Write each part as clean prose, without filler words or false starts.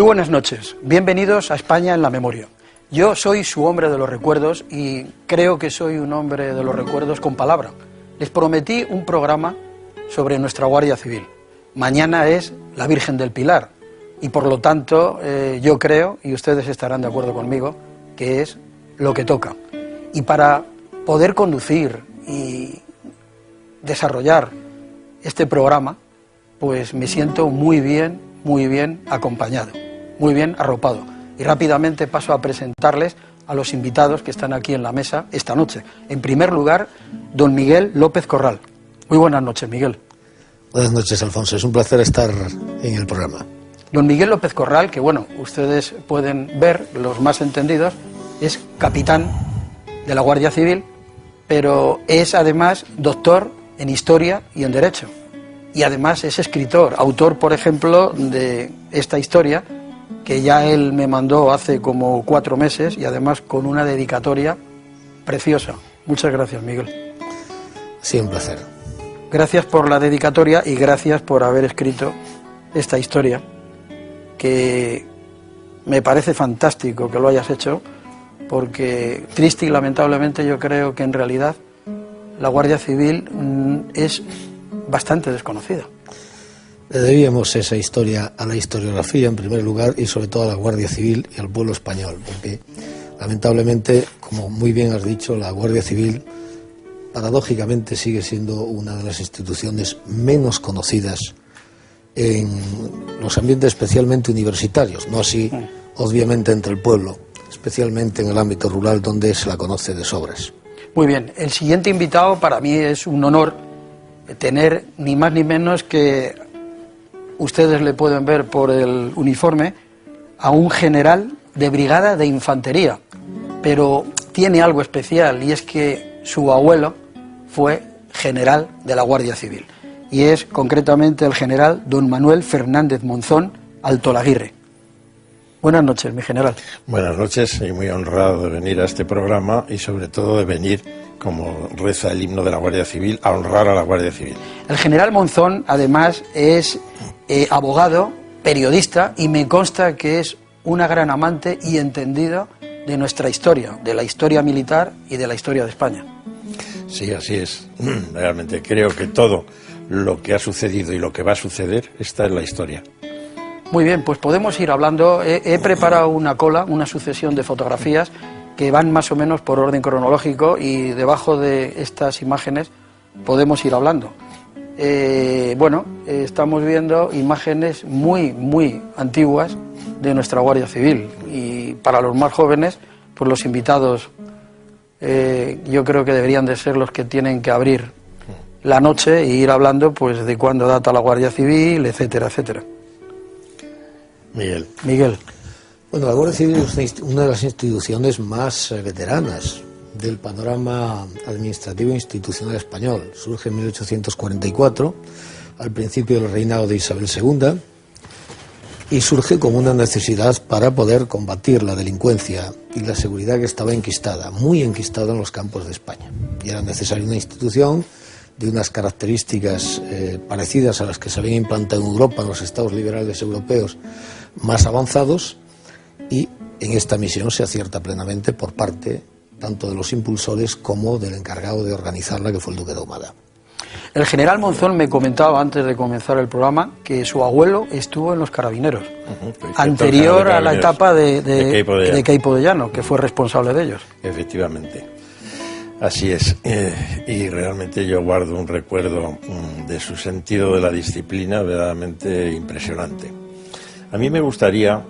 buenas noches, bienvenidos a España en la memoria. Yo soy su hombre de los recuerdos y creo que soy un hombre de los recuerdos con palabra. Les prometí un programa sobre nuestra Guardia Civil. Mañana es la Virgen del Pilar y por lo tanto yo creo, y ustedes estarán de acuerdo conmigo, que es lo que toca. Y para poder conducir y desarrollar este programa, pues me siento muy bien acompañado, muy bien arropado. Y rápidamente paso a presentarles a los invitados que están aquí en la mesa esta noche. En primer lugar, don Miguel López Corral. Muy buenas noches, Miguel. Buenas noches, Alfonso. Es un placer estar en el programa. Don Miguel López Corral, que bueno, ustedes pueden ver, los más entendidos, es capitán de la Guardia Civil, pero es además doctor en Historia y en Derecho. Y además es escritor, autor, por ejemplo, de esta historia, que ya él me mandó hace como 4 meses y además con una dedicatoria preciosa. Muchas gracias, Miguel. Sí, un placer. Gracias por la dedicatoria y gracias por haber escrito esta historia, que me parece fantástico que lo hayas hecho, porque triste y lamentablemente yo creo que en realidad la Guardia Civil es bastante desconocida. Le debíamos esa historia a la historiografía en primer lugar y sobre todo a la Guardia Civil y al pueblo español, porque lamentablemente, como muy bien has dicho, la Guardia Civil paradójicamente sigue siendo una de las instituciones menos conocidas en los ambientes especialmente universitarios, no así obviamente entre el pueblo, especialmente en el ámbito rural donde se la conoce de sobras. Muy bien, el siguiente invitado para mí es un honor tener ni más ni menos que, ustedes le pueden ver por el uniforme, a un general de brigada de infantería, pero tiene algo especial y es que su abuelo fue general de la Guardia Civil y es concretamente el general don Manuel Fernández Monzón Altolaguirre. Buenas noches, mi general. Buenas noches y muy honrado de venir a este programa y sobre todo de venir, como reza el himno de la Guardia Civil, a honrar a la Guardia Civil. El general Monzón además es abogado, periodista y me consta que es una gran amante y entendido de nuestra historia, de la historia militar y de la historia de España. Sí, así es. Realmente creo que todo lo que ha sucedido y lo que va a suceder está en la historia. Muy bien, pues podemos ir hablando. He preparado una cola, una sucesión de fotografías que van más o menos por orden cronológico y debajo de estas imágenes podemos ir hablando. Estamos viendo imágenes muy antiguas de nuestra Guardia Civil y para los más jóvenes, pues los invitados yo creo que deberían de ser los que tienen que abrir la noche e ir hablando pues de cuándo data la Guardia Civil, etcétera, etcétera. Miguel. Bueno, la Guardia Civil es una de las instituciones más veteranas del panorama administrativo e institucional español. Surge en 1844, al principio del reinado de Isabel II, y surge como una necesidad para poder combatir la delincuencia y la seguridad que estaba enquistada, muy enquistada en los campos de España. Y era necesaria una institución de unas características parecidas a las que se habían implantado en Europa, en los estados liberales europeos más avanzados, y en esta misión se acierta plenamente por parte tanto de los impulsores como del encargado de organizarla, que fue el duque de Ahumada. El general Monzón me comentaba antes de comenzar el programa que su abuelo estuvo en los Carabineros, anterior a la etapa de Queipo de Llano, que fue responsable de ellos. Efectivamente, así es, y realmente yo guardo un recuerdo de su sentido de la disciplina verdaderamente impresionante. A mí me gustaría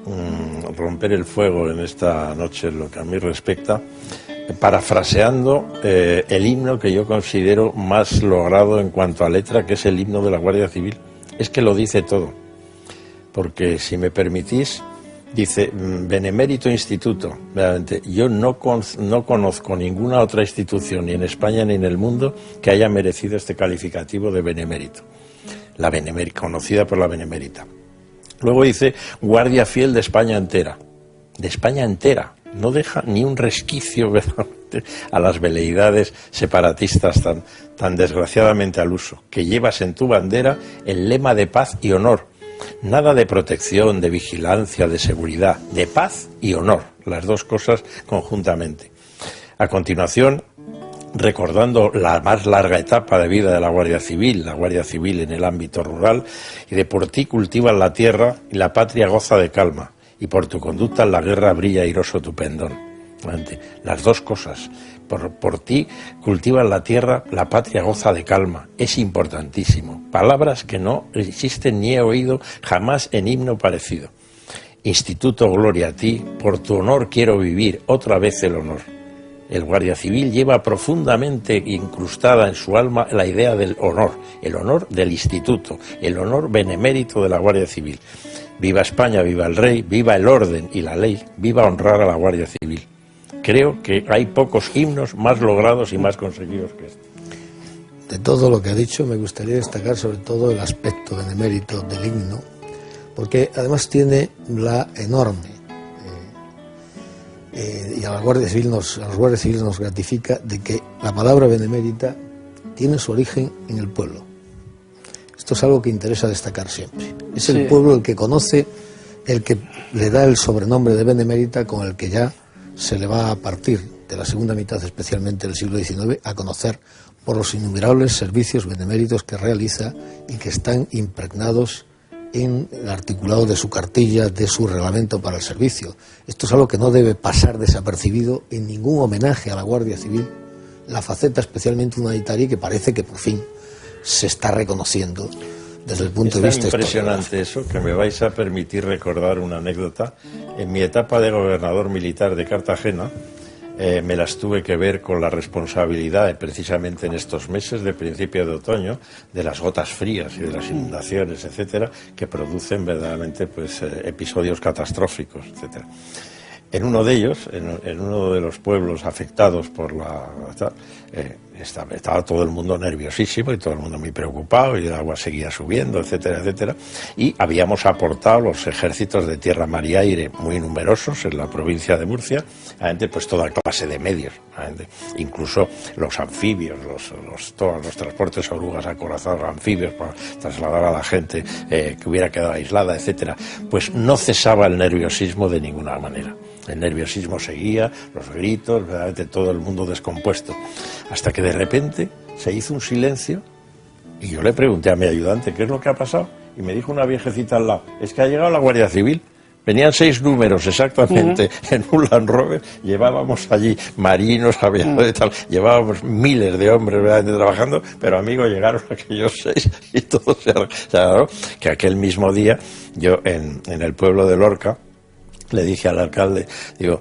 romper el fuego en esta noche, en lo que a mí respecta, parafraseando el himno que yo considero más logrado en cuanto a letra, que es el himno de la Guardia Civil. Es que lo dice todo, porque si me permitís, dice Benemérito Instituto. Realmente, yo no conozco ninguna otra institución, ni en España ni en el mundo, que haya merecido este calificativo de benemérito. La benemérita, conocida por la Benemérita. Luego dice Guardia Fiel de España entera. De España entera. No deja ni un resquicio a las veleidades separatistas tan desgraciadamente al uso. Que llevas en tu bandera el lema de paz y honor. Nada de protección, de vigilancia, de seguridad, de paz y honor, las dos cosas conjuntamente. A continuación, recordando la más larga etapa de vida de la Guardia Civil en el ámbito rural, y de por ti cultivas la tierra y la patria goza de calma, y por tu conducta en la guerra brilla airoso tu pendón. Las dos cosas. Por ti cultivas la tierra, la patria goza de calma. Es importantísimo. Palabras que no existen ni he oído jamás en himno parecido. Instituto, gloria a ti, por tu honor quiero vivir, otra vez el honor. El Guardia Civil lleva profundamente incrustada en su alma la idea del honor, el honor del instituto, el honor benemérito de la Guardia Civil. Viva España, viva el rey, viva el orden y la ley, viva honrar a la Guardia Civil. Creo que hay pocos himnos más logrados y más conseguidos que este. De todo lo que ha dicho, me gustaría destacar sobre todo el aspecto benemérito del himno, porque además tiene la enorme, y a los guardias civiles nos gratifica, de que la palabra benemérita tiene su origen en el pueblo. Esto es algo que interesa destacar siempre. Es el pueblo el que conoce, el que le da el sobrenombre de benemérita, con el que ya se le va a partir de la segunda mitad, especialmente del siglo XIX, a conocer por los innumerables servicios beneméritos que realiza y que están impregnados en el articulado de su cartilla, de su reglamento para el servicio. Esto es algo que no debe pasar desapercibido en ningún homenaje a la Guardia Civil, la faceta especialmente humanitaria, que parece que por fin se está reconociendo desde el punto de vista impresionante eso, que me vais a permitir recordar una anécdota. En mi etapa de gobernador militar de Cartagena, me las tuve que ver con la responsabilidad, precisamente en estos meses de principio de otoño, de las gotas frías y de las inundaciones, etcétera, que producen verdaderamente episodios catastróficos, etcétera. En uno de ellos, en uno de los pueblos afectados por estaba todo el mundo nerviosísimo y todo el mundo muy preocupado, y el agua seguía subiendo, etcétera, etcétera. Y habíamos aportado los ejércitos de tierra, mar y aire muy numerosos en la provincia de Murcia, pues toda clase de medios, incluso los anfibios, todos los transportes orugas acorazados, anfibios para trasladar a la gente que hubiera quedado aislada, etcétera. Pues no cesaba el nerviosismo de ninguna manera. El nerviosismo seguía, los gritos, verdaderamente todo el mundo descompuesto. Hasta que de repente se hizo un silencio y yo le pregunté a mi ayudante qué es lo que ha pasado, y me dijo una viejecita al lado: es que ha llegado la Guardia Civil. Venían 6 números exactamente en un Land Rover, llevábamos allí marinos, aviadores y tal, llevábamos miles de hombres verdaderamente trabajando, pero amigo, llegaron aquellos 6 y todo se aclaró. Que aquel mismo día yo en el pueblo de Lorca le dije al alcalde, digo,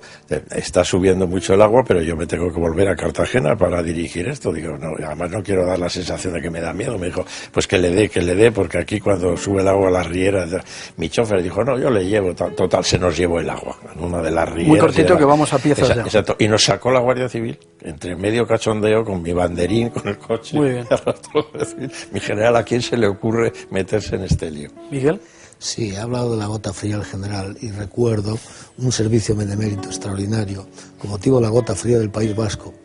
está subiendo mucho el agua, pero yo me tengo que volver a Cartagena para dirigir esto. Digo, no, además no quiero dar la sensación de que me da miedo. Me dijo, pues que le dé, porque aquí cuando sube el agua a las rieras, mi chofer dijo, no, yo le llevo, total, se nos llevó el agua en una de las rieras. Muy cortito, que vamos a piezas ya. Exacto, y nos sacó la Guardia Civil, entre medio cachondeo, con mi banderín, con el coche. Muy bien. Mi general, ¿a quién se le ocurre meterse en este lío? Miguel. Sí, ha hablado de la gota fría el general, y recuerdo un servicio benemérito extraordinario con motivo de la gota fría del País Vasco.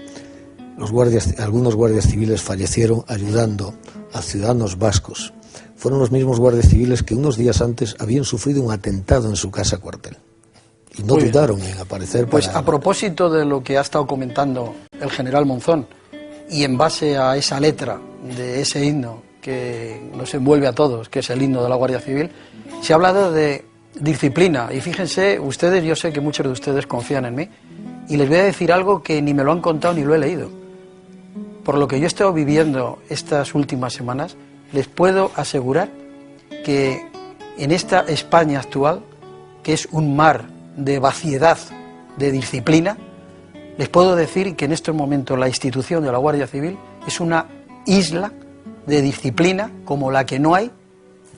Algunos guardias civiles fallecieron ayudando a ciudadanos vascos. Fueron los mismos guardias civiles que unos días antes habían sufrido un atentado en su casa cuartel. Y no dudaron en aparecer Pues a propósito de lo que ha estado comentando el general Monzón, y en base a esa letra de ese himno que nos envuelve a todos, que es el himno de la Guardia Civil, se ha hablado de disciplina. Y fíjense ustedes, yo sé que muchos de ustedes confían en mí, y les voy a decir algo que ni me lo han contado ni lo he leído. Por lo que yo he estado viviendo estas últimas semanas, les puedo asegurar que en esta España actual, que es un mar de vaciedad, de disciplina, les puedo decir que en estos momentos la institución de la Guardia Civil es una isla de disciplina como la que no hay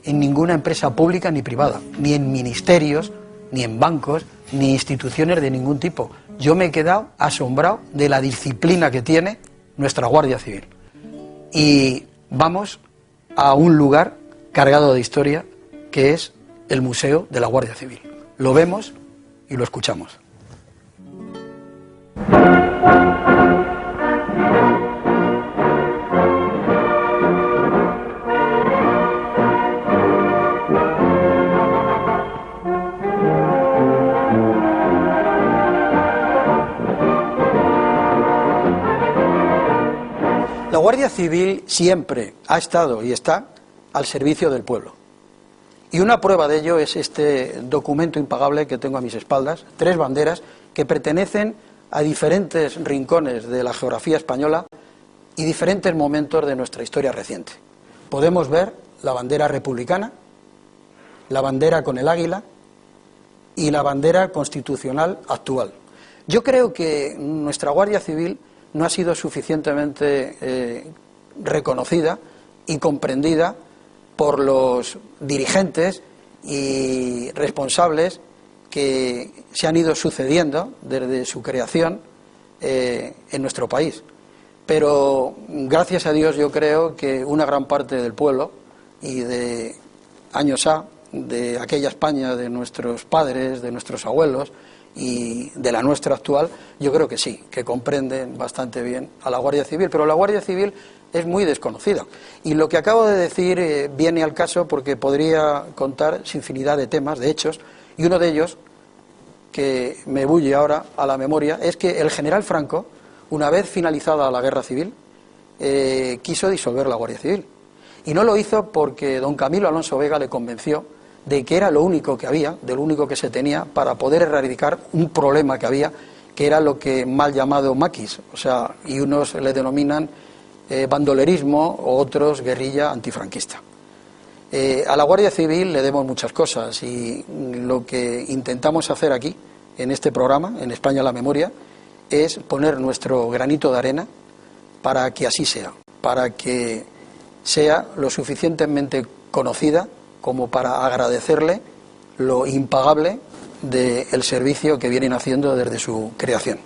en ninguna empresa pública ni privada, ni en ministerios, ni en bancos, ni instituciones de ningún tipo. Yo me he quedado asombrado de la disciplina que tiene nuestra Guardia Civil. Y vamos a un lugar cargado de historia, que es el Museo de la Guardia Civil. Lo vemos y lo escuchamos. Guardia Civil siempre ha estado y está al servicio del pueblo. Y una prueba de ello es este documento impagable que tengo a mis espaldas, 3 banderas que pertenecen a diferentes rincones de la geografía española y diferentes momentos de nuestra historia reciente. Podemos ver la bandera republicana, la bandera con el águila y la bandera constitucional actual. Yo creo que nuestra Guardia Civil no ha sido suficientemente reconocida y comprendida por los dirigentes y responsables que se han ido sucediendo desde su creación en nuestro país. Pero gracias a Dios yo creo que una gran parte del pueblo y de años de aquella España de nuestros padres, de nuestros abuelos y de la nuestra actual, yo creo que sí, que comprenden bastante bien a la Guardia Civil, pero la Guardia Civil es muy desconocida. Y lo que acabo de decir viene al caso porque podría contar infinidad de temas, de hechos, y uno de ellos, que me bulle ahora a la memoria, es que el general Franco, una vez finalizada la guerra civil, quiso disolver la Guardia Civil. Y no lo hizo porque don Camilo Alonso Vega le convenció de que era lo único que había, de lo único que se tenía para poder erradicar un problema que había, que era lo que mal llamado maquis, o sea, y unos le denominan bandolerismo o otros guerrilla antifranquista. A la Guardia Civil le debemos muchas cosas y lo que intentamos hacer aquí, en este programa, en España la Memoria, es poner nuestro granito de arena para que así sea, para que sea lo suficientemente conocida como para agradecerle lo impagable del servicio que vienen haciendo desde su creación.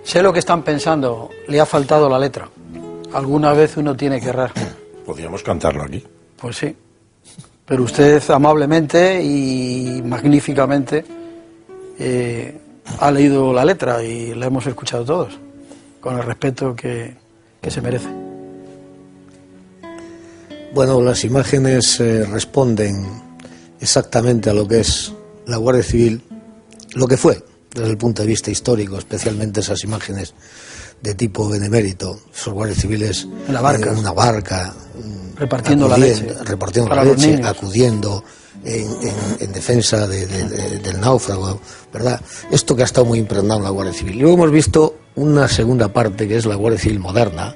Sé lo que están pensando, le ha faltado la letra. Alguna vez uno tiene que errar. Podríamos cantarlo aquí. Pues sí, pero usted amablemente y magníficamente ha leído la letra y la hemos escuchado todos, con el respeto que se merece. Bueno, las imágenes responden exactamente a lo que es la Guardia Civil, lo que fue desde el punto de vista histórico, especialmente esas imágenes de tipo benemérito, esos guardias civiles en la barca, una barca, repartiendo la leche, acudiendo en defensa del náufrago, ¿verdad? Esto que ha estado muy impregnado en la Guardia Civil. Luego hemos visto una segunda parte, que es la Guardia Civil moderna,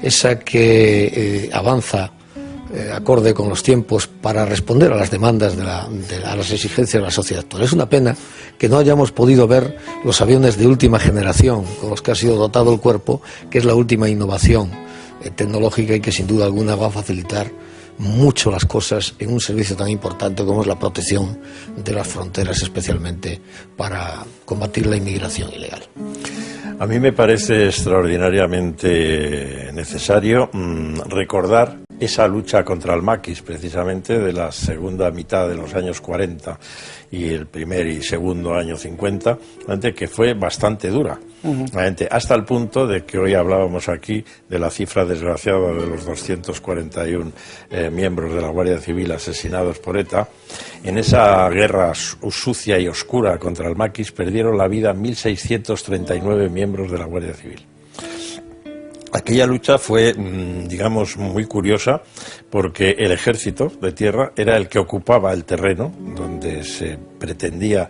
esa que avanza acorde con los tiempos para responder a las demandas a las exigencias de la sociedad actual. Es una pena que no hayamos podido ver los aviones de última generación con los que ha sido dotado el cuerpo, que es la última innovación tecnológica y que sin duda alguna va a facilitar mucho las cosas en un servicio tan importante como es la protección de las fronteras, especialmente para combatir la inmigración ilegal. A mí me parece extraordinariamente necesario recordar esa lucha contra el maquis, precisamente de la segunda mitad de los años 40 y el primer y segundo año 50, que fue bastante dura. Hasta el punto de que hoy hablábamos aquí de la cifra desgraciada de los 241 miembros de la Guardia Civil asesinados por ETA. En esa guerra sucia y oscura contra el maquis perdieron la vida 1.639 miembros de la Guardia Civil. Aquella lucha fue, digamos, muy curiosa porque el ejército de tierra era el que ocupaba el terreno donde se pretendía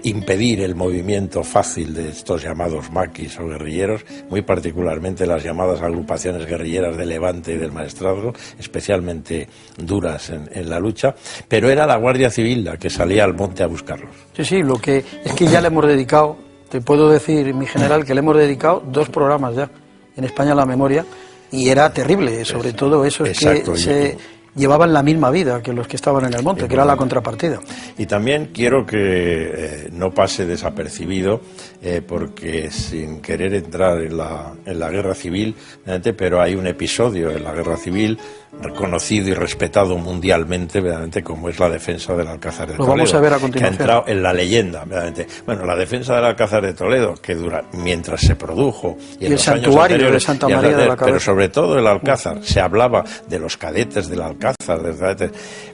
impedir el movimiento fácil de estos llamados maquis o guerrilleros, muy particularmente las llamadas agrupaciones guerrilleras de Levante y del Maestrazgo, especialmente duras en la lucha, pero era la Guardia Civil la que salía al monte a buscarlos. Sí, lo que es que ya le hemos dedicado, te puedo decir, mi general, que le hemos dedicado 2 programas ya en España la memoria, y era terrible, sobre todo eso, es que se llevaban la misma vida que los que estaban en el monte, que era la contrapartida. Y también quiero que no pase desapercibido, porque sin querer entrar en la guerra civil, pero hay un episodio en la guerra civil reconocido y respetado mundialmente, verdaderamente, como es la defensa del Alcázar de Toledo. Lo vamos a ver a continuación. Que ha entrado en la leyenda, verdaderamente. Bueno, la defensa del Alcázar de Toledo, que mientras se produjo, y en el los santuario años de Santa María de la Cabeza. Pero sobre todo el Alcázar, se hablaba de los cadetes del Alcázar,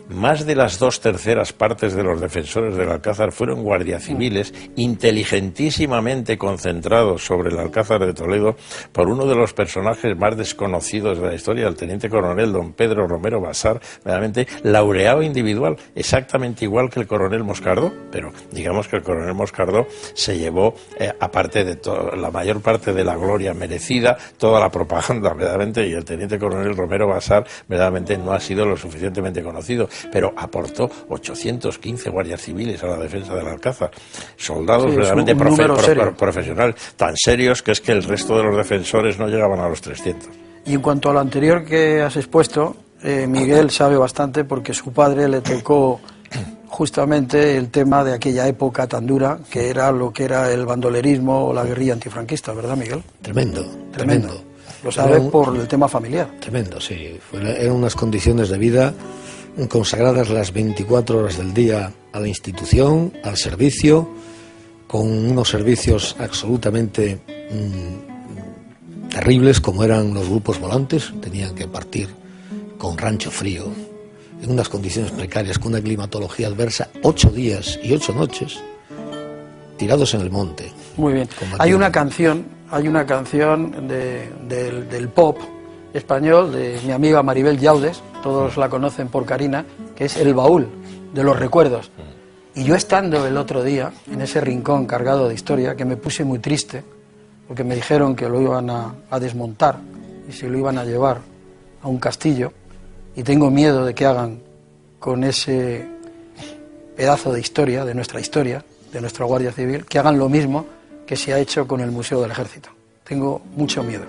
más de las 2/3 partes de los defensores del Alcázar fueron guardias civiles inteligentísimamente concentrados sobre el Alcázar de Toledo por uno de los personajes más desconocidos de la historia, el teniente coronel don Pedro Romero Basar, realmente laureado individual, exactamente igual que el coronel Moscardó, pero digamos que el coronel Moscardó se llevó, aparte de la mayor parte de la gloria merecida, toda la propaganda, verdaderamente, y el teniente coronel Romero Basar, verdaderamente, no ha sido lo suficientemente conocido, pero aportó 815 guardias civiles a la defensa del Alcázar, soldados verdaderamente profesionales, tan serios que es que el resto de los defensores no llegaban a los 300. Y en cuanto a lo anterior que has expuesto, Miguel sabe bastante porque su padre le tocó justamente el tema de aquella época tan dura, que era lo que era el bandolerismo o la guerrilla antifranquista, ¿verdad, Miguel? Tremendo. Lo sabe por el tema familiar. Tremendo, sí. Eran unas condiciones de vida consagradas las 24 horas del día a la institución, al servicio, con unos servicios absolutamente terribles, como eran los grupos volantes. Tenían que partir con rancho frío, en unas condiciones precarias, con una climatología adversa, 8 días y 8 noches tirados en el monte. Muy bien. Hay una canción del pop español de mi amiga Maribel Llaudes, todos la conocen por Karina, que es El baúl de los recuerdos. Y yo, estando el otro día en ese rincón cargado de historia, que me puse muy triste, porque me dijeron que lo iban a desmontar y se lo iban a llevar a un castillo, y tengo miedo de que hagan con ese pedazo de historia, de nuestra Guardia Civil, que hagan lo mismo que se ha hecho con el Museo del Ejército. Tengo mucho miedo.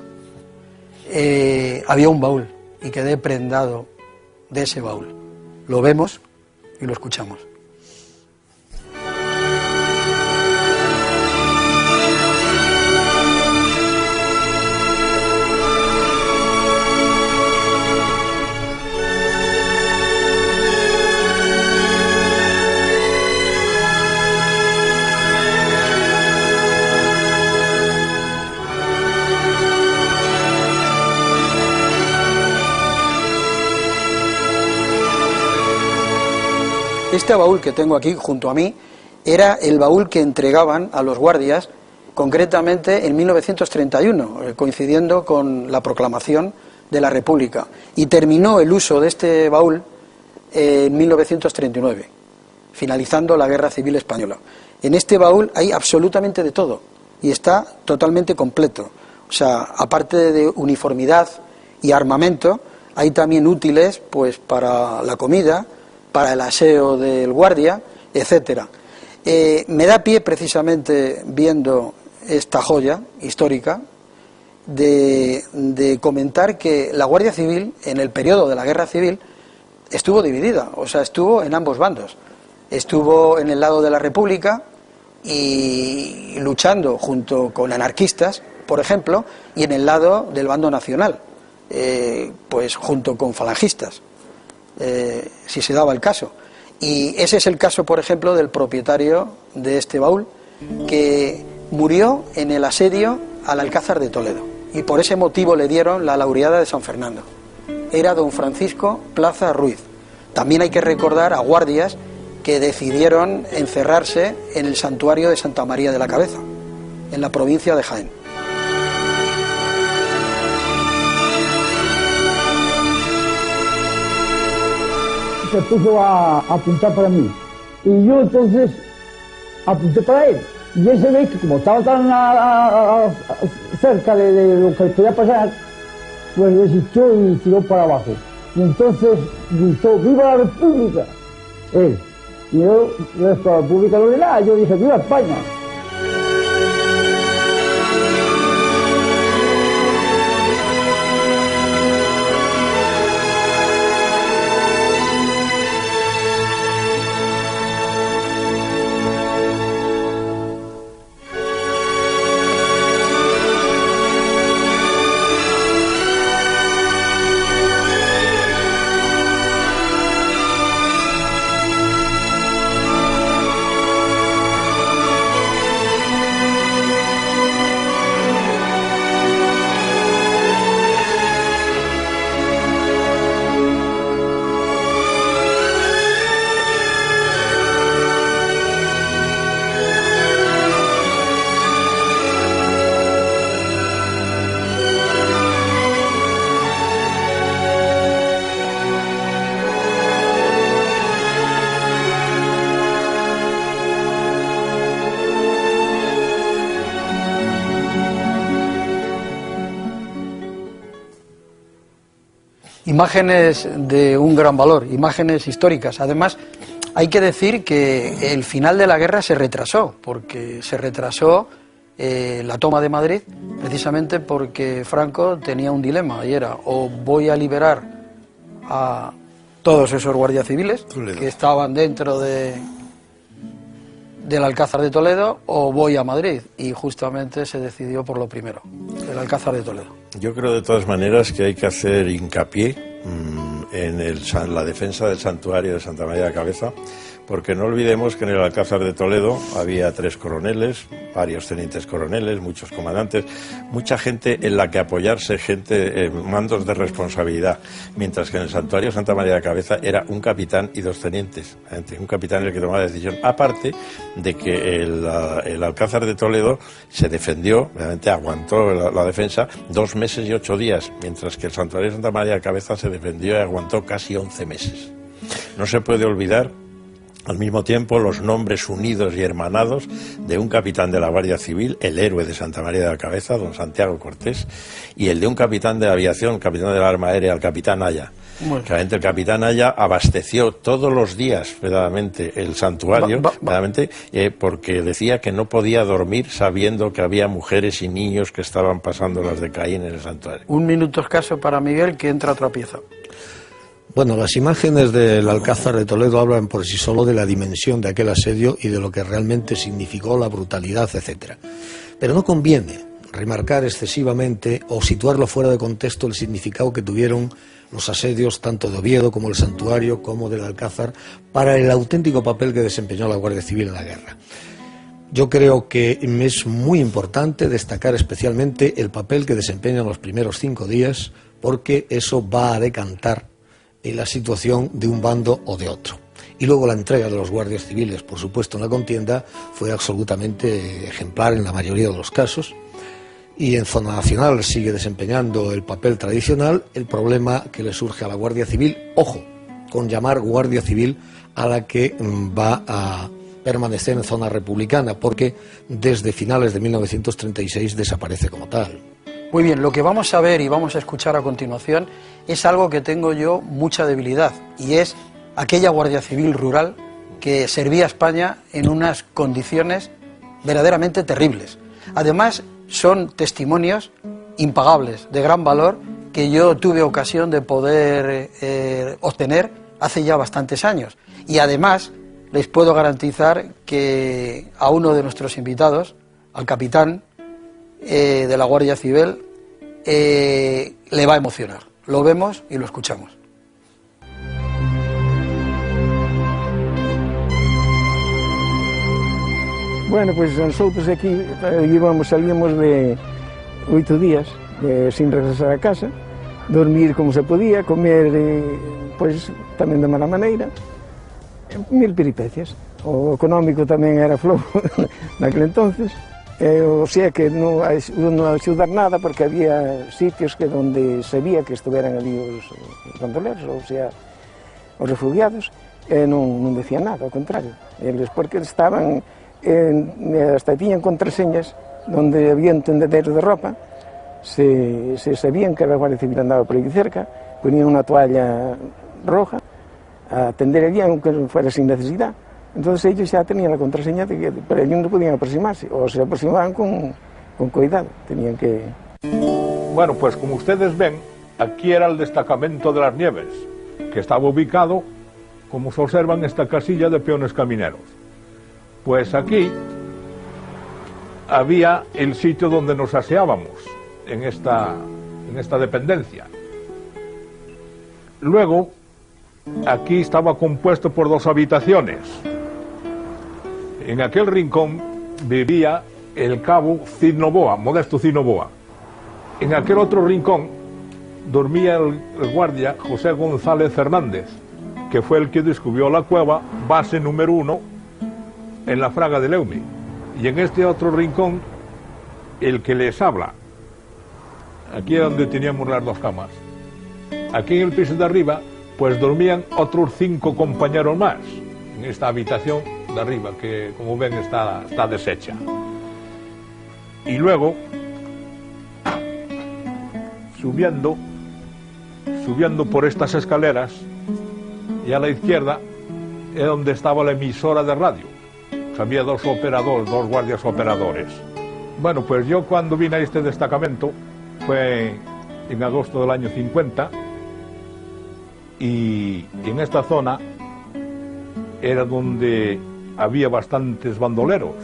Había un baúl y quedé prendado de ese baúl. Lo vemos y lo escuchamos. Este baúl que tengo aquí junto a mí era el baúl que entregaban a los guardias, concretamente en 1931, coincidiendo con la proclamación de la República. Y terminó el uso de este baúl en 1939, finalizando la Guerra Civil Española. En este baúl hay absolutamente de todo y está totalmente completo. O sea, aparte de uniformidad y armamento, hay también útiles pues para la comida, para el aseo del guardia, etcétera. Me da pie, precisamente viendo esta joya histórica, de comentar que la Guardia Civil, en el periodo de la Guerra Civil, estuvo dividida, o sea, estuvo en ambos bandos. Estuvo en el lado de la República y luchando junto con anarquistas, por ejemplo, y en el lado del bando nacional. pues junto con falangistas, si se daba el caso. Y ese es el caso, por ejemplo, del propietario de este baúl, que murió en el asedio al Alcázar de Toledo, y por ese motivo le dieron la laureada de San Fernando. Era don Francisco Plaza Ruiz. También hay que recordar a guardias que decidieron encerrarse en el santuario de Santa María de la Cabeza, en la provincia de Jaén. Se puso a apuntar para mí, y yo entonces apunté para él, y ese ve que como estaba tan cerca de lo que podía pasar, pues resistió y tiró para abajo, y entonces gritó ¡viva la República! Él, y yo, la República no de nada, yo dije ¡viva España! Imágenes de un gran valor, imágenes históricas. Además, hay que decir que el final de la guerra se retrasó, porque se retrasó la toma de Madrid, precisamente porque Franco tenía un dilema, y era: o voy a liberar a todos esos guardias civiles que estaban dentro del Alcázar de Toledo, o voy a Madrid, y justamente se decidió por lo primero, el Alcázar de Toledo. Yo creo de todas maneras que hay que hacer hincapié en la defensa del santuario de Santa María de la Cabeza, porque no olvidemos que en el Alcázar de Toledo había 3 coroneles, varios tenientes coroneles, muchos comandantes, mucha gente en la que apoyarse, gente, mandos de responsabilidad, mientras que en el santuario de Santa María de la Cabeza era un capitán y 2 tenientes, un capitán el que tomaba la decisión, aparte de que el Alcázar de Toledo se defendió, realmente aguantó la defensa 2 meses y 8 días, mientras que el santuario de Santa María de la Cabeza se defendió y aguantó casi 11 meses. No se puede olvidar al mismo tiempo los nombres unidos y hermanados de un capitán de la Guardia Civil, el héroe de Santa María de la Cabeza, don Santiago Cortés, y el de un capitán de aviación, capitán del Arma Aérea, el capitán Aya. Realmente el capitán Aya abasteció todos los días, verdaderamente, el santuario, verdaderamente, porque decía que no podía dormir sabiendo que había mujeres y niños que estaban pasando las de Caín en el santuario. Un minuto escaso para Miguel, que entra otra pieza. Bueno, las imágenes del Alcázar de Toledo hablan por sí solo de la dimensión de aquel asedio y de lo que realmente significó la brutalidad, etcétera. Pero no conviene remarcar excesivamente o situarlo fuera de contexto el significado que tuvieron los asedios tanto de Oviedo como el Santuario como del Alcázar para el auténtico papel que desempeñó la Guardia Civil en la guerra. Yo creo que es muy importante destacar especialmente el papel que desempeñan los primeros 5 días, porque eso va a decantar en la situación de un bando o de otro. Y luego la entrega de los guardias civiles, por supuesto, en la contienda fue absolutamente ejemplar en la mayoría de los casos. Y en zona nacional sigue desempeñando el papel tradicional. El problema que le surge a la Guardia Civil, ojo, con llamar Guardia Civil a la que va a permanecer en zona republicana, porque desde finales de 1936 desaparece como tal. Muy bien, lo que vamos a ver y vamos a escuchar a continuación es algo que tengo yo mucha debilidad, y es aquella Guardia Civil rural que servía a España en unas condiciones verdaderamente terribles. Además, son testimonios impagables, de gran valor, que yo tuve ocasión de poder obtener hace ya bastantes años. Y además, les puedo garantizar que a uno de nuestros invitados, al capitán de la Guardia Civil, le va a emocionar. Lo vemos y lo escuchamos. Bueno, pues nosotros aquí salíamos de 8 días sin regresar a casa, dormir como se podía, comer pues tamén de mala maneira, mil peripecias. O económico tamén era flojo naquele entonces, o sea que non axudar nada porque había sitios que donde sabía que estuveran ali os bandoleros, ou sea, os refugiados, e non decían nada, ao contrario, eles porque estaban, hasta tiñan contraseñas donde había un tendedero de ropa, se sabían que a Guardia Civil andaba por aí cerca, ponían unha toalla roja, a atender allí aunque fuera sin necesidad. Entonces ellos ya tenían la contraseña de que, pero ellos no podían aproximarse, o se aproximaban con cuidado, tenían que... Bueno, pues como ustedes ven, aquí era el destacamento de las Nieves, que estaba ubicado, como se observa en esta casilla de peones camineros. Pues aquí había el sitio donde nos aseábamos, en esta dependencia. Luego, aquí estaba compuesto por 2 habitaciones. En aquel rincón vivía el cabo Cid Novoa, Modesto Cid Novoa. En aquel otro rincón dormía el guardia José González Fernández, que fue el que descubrió la cueva, base número 1, en la Fraga de Leume. Y en este otro rincón, el que les habla. Aquí es donde teníamos las 2 camas. Aquí en el piso de arriba, pues dormían otros 5 compañeros más, en esta habitación de arriba, que como ven está deshecha. Y luego, subiendo por estas escaleras, y a la izquierda, es donde estaba la emisora de radio. Había 2 guardias operadores. Bueno, pues yo cuando vine a este destacamento, fue en agosto del año 50, y en esta zona era donde había bastantes bandoleros,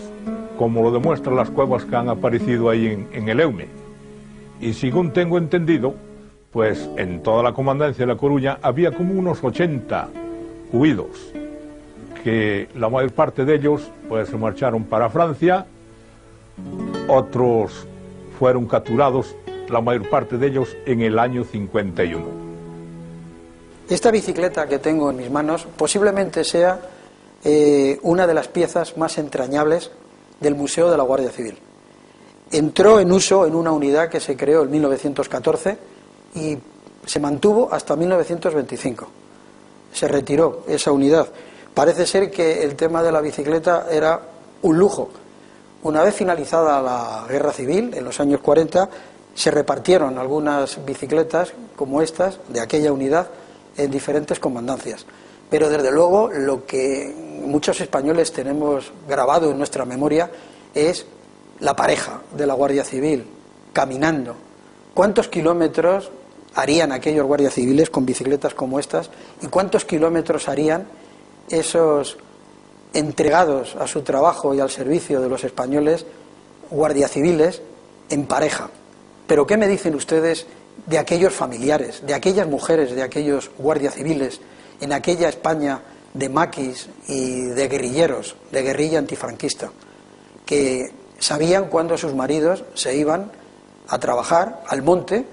como lo demuestran las cuevas que han aparecido ahí en el Eume. Y según tengo entendido, pues en toda la comandancia de La Coruña había como unos 80 huidos, que la mayor parte de ellos pues se marcharon para Francia, otros fueron capturados, la mayor parte de ellos en el año 51. Esta bicicleta que tengo en mis manos posiblemente sea una de las piezas más entrañables del Museo de la Guardia Civil. Entró en uso en una unidad que se creó en 1914 y se mantuvo hasta 1925. Se retiró esa unidad. Parece ser que el tema de la bicicleta era un lujo. Una vez finalizada la Guerra Civil, en los años 40, se repartieron algunas bicicletas como estas, de aquella unidad, en diferentes comandancias. Pero desde luego lo que muchos españoles tenemos grabado en nuestra memoria es la pareja de la Guardia Civil caminando. ¿Cuántos kilómetros harían aquellos guardias civiles con bicicletas como estas? ¿Y cuántos kilómetros harían esos entregados a su trabajo y al servicio de los españoles guardias civiles en pareja? Pero ¿qué me dicen ustedes de aquellos familiares, de aquellas mujeres, de aquellos guardias civiles en aquella España de maquis y de guerrilleros, de guerrilla antifranquista, que sabían cuándo sus maridos se iban a trabajar al monte,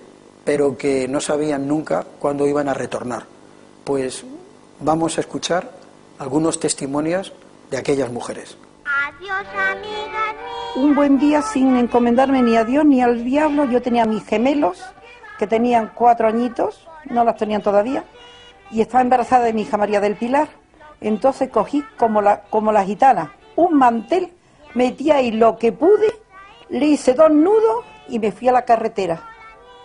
pero que no sabían nunca cuándo iban a retornar? Pues vamos a escuchar algunos testimonios de aquellas mujeres. Adiós, amigas mías. Un buen día, sin encomendarme ni a Dios ni al diablo, yo tenía mis gemelos, que tenían 4 añitos, no las tenían todavía, y estaba embarazada de mi hija María del Pilar. Entonces cogí como la gitana un mantel, metí ahí lo que pude, le hice 2 nudos y me fui a la carretera.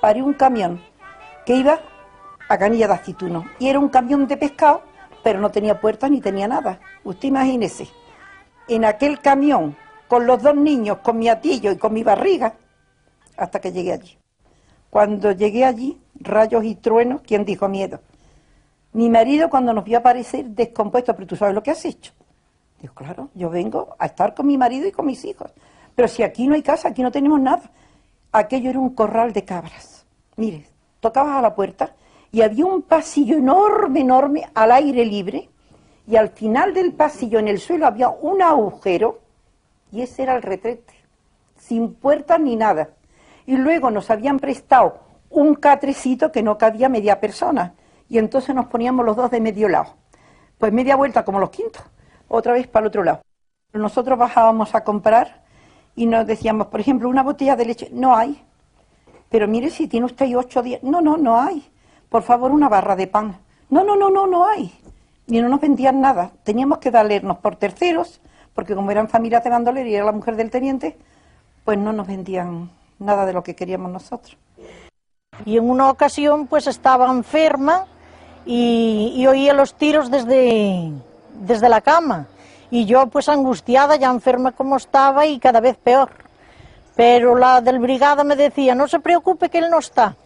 Paré un camión que iba a Canilla de Aceituno y era un camión de pescado, pero no tenía puertas ni tenía nada. Usted imagínese, en aquel camión, con los 2 niños, con mi atillo y con mi barriga, hasta que llegué allí. Cuando llegué allí, rayos y truenos, ¿quién dijo miedo? Mi marido, cuando nos vio aparecer descompuesto, pero tú sabes lo que has hecho. Digo, claro, yo vengo a estar con mi marido y con mis hijos, pero si aquí no hay casa, aquí no tenemos nada. aquello era un corral de cabras. Mire, tocabas a la puerta y había un pasillo enorme, enorme, al aire libre, y al final del pasillo, en el suelo, había un agujero, y ese era el retrete, sin puertas ni nada. Y luego nos habían prestado un catrecito que no cabía media persona, y entonces nos poníamos los dos de medio lado. Pues media vuelta como los quintos, otra vez para el otro lado. Nosotros bajábamos a comprar y nos decíamos, por ejemplo, una botella de leche, no hay. Pero mire, si tiene usted ahí 8 días, no hay. Por favor, una barra de pan. No hay. Y no nos vendían nada. Teníamos que valernos por terceros, porque como eran familias de bandoleros y era la mujer del teniente, pues no nos vendían nada de lo que queríamos nosotros. Y en una ocasión pues estaba enferma y oía los tiros desde la cama. Y yo pues angustiada, ya enferma como estaba y cada vez peor. Pero la del brigada me decía, no se preocupe que él no está,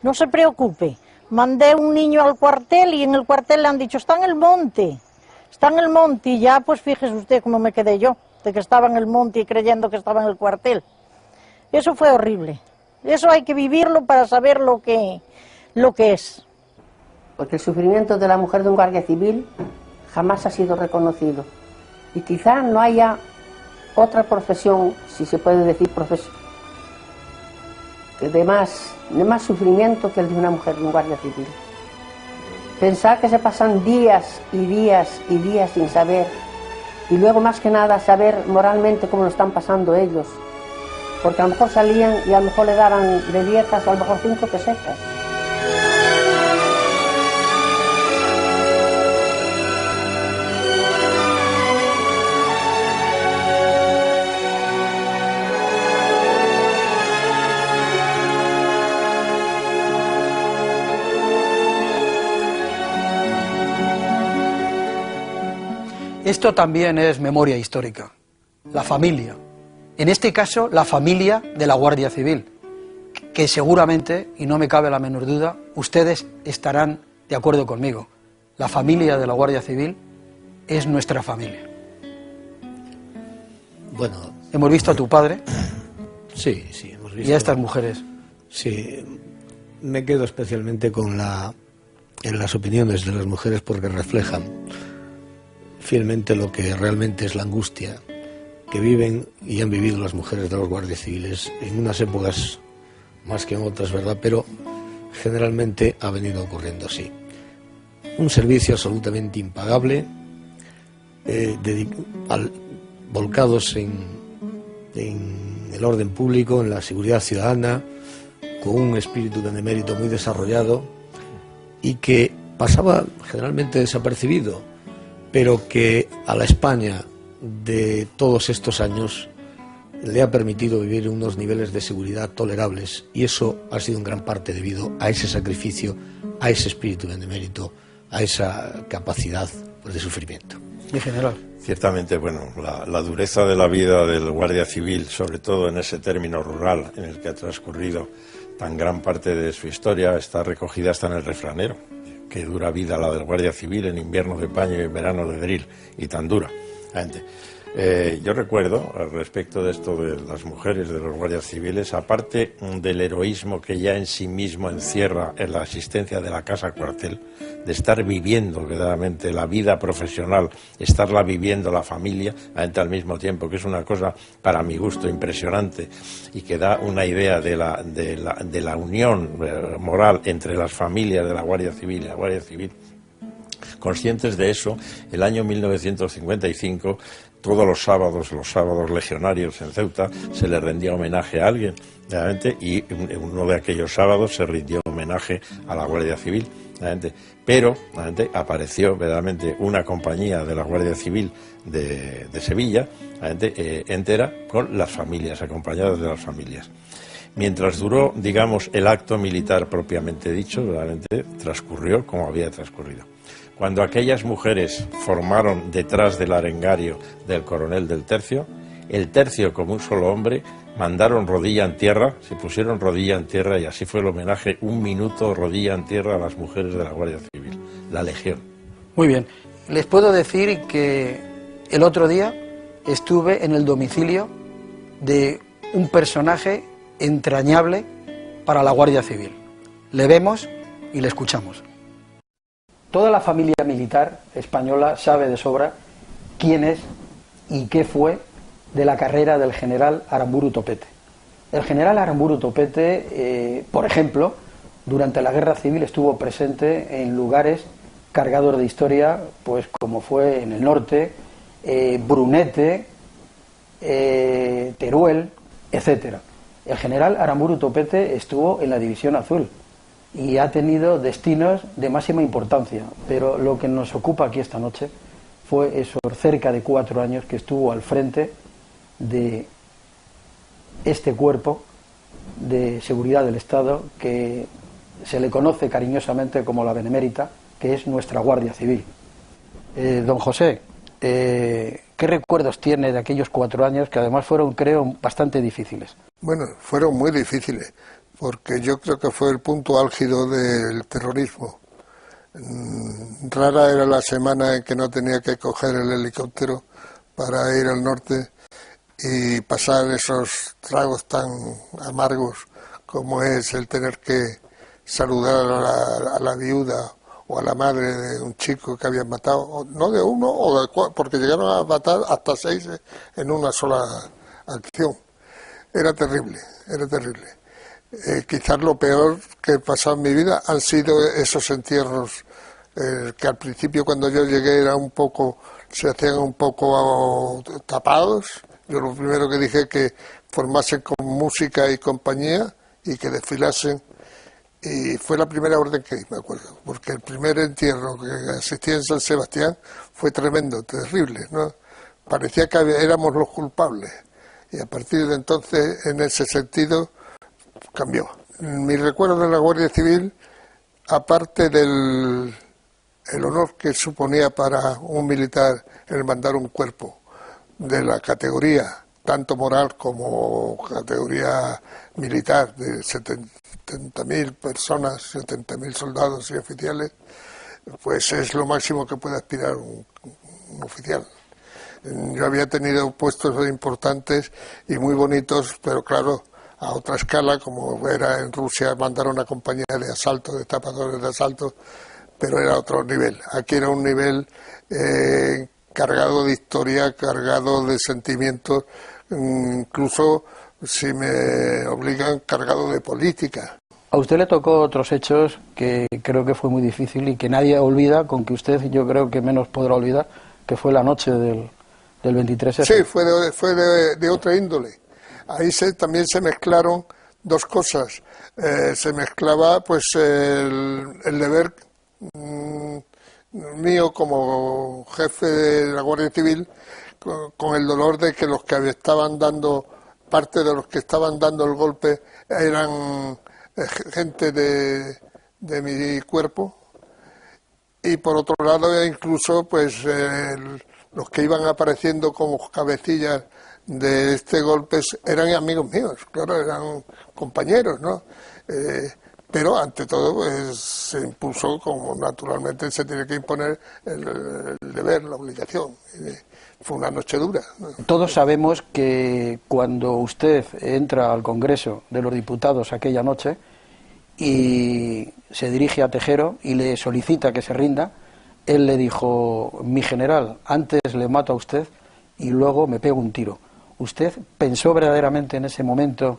no se preocupe. Mandé un niño al cuartel y en el cuartel le han dicho, está en el monte, y ya pues fíjese usted cómo me quedé yo, de que estaba en el monte y creyendo que estaba en el cuartel. Eso fue horrible, eso hay que vivirlo para saber lo que es. Porque el sufrimiento de la mujer de un guardia civil jamás ha sido reconocido. Y quizá no haya otra profesión, si se puede decir profesión, de más sufrimiento que el de una mujer de un guardia civil. Pensar que se pasan días y días y días sin saber, y luego más que nada saber moralmente cómo lo están pasando ellos, porque a lo mejor salían y a lo mejor le daban de dietas a lo mejor 5 pesetas. Esto también es memoria histórica, la familia. En este caso, la familia de la Guardia Civil, que seguramente, y no me cabe la menor duda, ustedes estarán de acuerdo conmigo. La familia de la Guardia Civil es nuestra familia. Bueno, hemos visto a tu padre. Sí, hemos visto. Y a estas mujeres. Sí, me quedo especialmente en las opiniones de las mujeres porque reflejan fielmente lo que realmente es la angustia que viven y han vivido las mujeres de los guardias civiles en unas épocas más que en otras, ¿verdad? Pero generalmente ha venido ocurriendo así. Un servicio absolutamente impagable, volcados en el orden público, en la seguridad ciudadana, con un espíritu benemérito muy desarrollado y que pasaba generalmente desapercibido, pero que a la España de todos estos años le ha permitido vivir unos niveles de seguridad tolerables, y eso ha sido en gran parte debido a ese sacrificio, a ese espíritu benemérito, a esa capacidad de sufrimiento. Mi general. Ciertamente, bueno, la dureza de la vida del guardia civil, sobre todo en ese término rural en el que ha transcurrido tan gran parte de su historia, está recogida hasta en el refranero. Que dura vida la del guardia civil, en invierno de paño y en verano de drill, y tan dura. Yo recuerdo, al respecto de esto de las mujeres de los guardias civiles, aparte del heroísmo que ya en sí mismo encierra en la asistencia de la casa cuartel, de estar viviendo verdaderamente la vida profesional, estarla viviendo la familia al mismo tiempo, que es una cosa para mi gusto impresionante y que da una idea de la unión moral entre las familias de la Guardia Civil y la Guardia Civil. Conscientes de eso, el año 1955, todos los sábados legionarios en Ceuta, se le rendía homenaje a alguien, realmente, y uno de aquellos sábados se rindió homenaje a la Guardia Civil, realmente. Pero realmente apareció verdaderamente una compañía de la Guardia Civil de Sevilla, realmente, entera, con las familias, acompañadas de las familias. Mientras duró, digamos, el acto militar propiamente dicho, realmente transcurrió como había transcurrido. Cuando aquellas mujeres formaron detrás del arengario del coronel del tercio, el tercio, como un solo hombre, mandaron rodilla en tierra, se pusieron rodilla en tierra, y así fue el homenaje, 1 minuto rodilla en tierra a las mujeres de la Guardia Civil, la Legión. Muy bien. Les puedo decir que el otro día estuve en el domicilio de un personaje entrañable para la Guardia Civil. Le vemos y le escuchamos. Toda la familia militar española sabe de sobra quién es y qué fue de la carrera del general Aramburu Topete. El general Aramburu Topete, por ejemplo, durante la Guerra Civil estuvo presente en lugares cargados de historia, pues como fue en el norte, Brunete, Teruel, etcétera. El general Aramburu Topete estuvo en la División Azul y ha tenido destinos de máxima importancia, pero lo que nos ocupa aquí esta noche fue esos cerca de 4 años que estuvo al frente de este cuerpo de seguridad del Estado que se le conoce cariñosamente como la Benemérita, que es nuestra Guardia Civil. Don José, ¿qué recuerdos tiene de aquellos 4 años que además fueron, creo, bastante difíciles? Bueno, fueron muy difíciles, porque yo creo que fue el punto álgido del terrorismo. Rara era la semana en que no tenía que coger el helicóptero para ir al norte y pasar esos tragos tan amargos como es el tener que saludar a la viuda o a la madre de un chico que habían matado, no de uno o de 4, porque llegaron a matar hasta 6 en una sola acción. Era terrible, era terrible. Quizás lo peor que he pasado en mi vida han sido esos entierros que al principio cuando yo llegué se hacían un poco tapados. Yo lo primero que dije es que formasen con música y compañía y que desfilasen. Y fue la primera orden que di, me acuerdo, porque el primer entierro que asistí en San Sebastián fue tremendo, terrible, ¿no? Parecía que éramos los culpables. Y a partir de entonces, en ese sentido, cambió. Mi recuerdo de la Guardia Civil, aparte del honor que suponía para un militar el mandar un cuerpo de la categoría, tanto moral como categoría militar, de 70.000 personas, 70.000 soldados y oficiales, pues es lo máximo que puede aspirar un oficial. Yo había tenido puestos importantes y muy bonitos, pero claro, a otra escala, como era en Rusia, mandar una compañía de asalto, de tapadores de asalto, pero era otro nivel. Aquí era un nivel cargado de historia, cargado de sentimientos, incluso, si me obligan, cargado de política. A usted le tocó otros hechos que creo que fue muy difícil y que nadie olvida, con que usted yo creo que menos podrá olvidar, que fue la noche del 23F. Sí, fue de otra índole. Ahí también se mezclaron dos cosas. Se mezclaba pues el deber mío como jefe de la Guardia Civil con el dolor de que los que estaban dando, parte de los que estaban dando el golpe eran gente de mi cuerpo, y por otro lado incluso pues los que iban apareciendo como cabecillas de este golpe eran amigos míos, claro, eran compañeros, ¿no? Pero ante todo pues, se impuso, como naturalmente se tiene que imponer, el deber, la obligación. Fue una noche dura, ¿no? Todos sabemos que cuando usted entra al Congreso de los Diputados aquella noche y se dirige a Tejero y le solicita que se rinda, él le dijo: mi general, antes le mato a usted y luego me pego un tiro. ¿Usted pensó verdaderamente en ese momento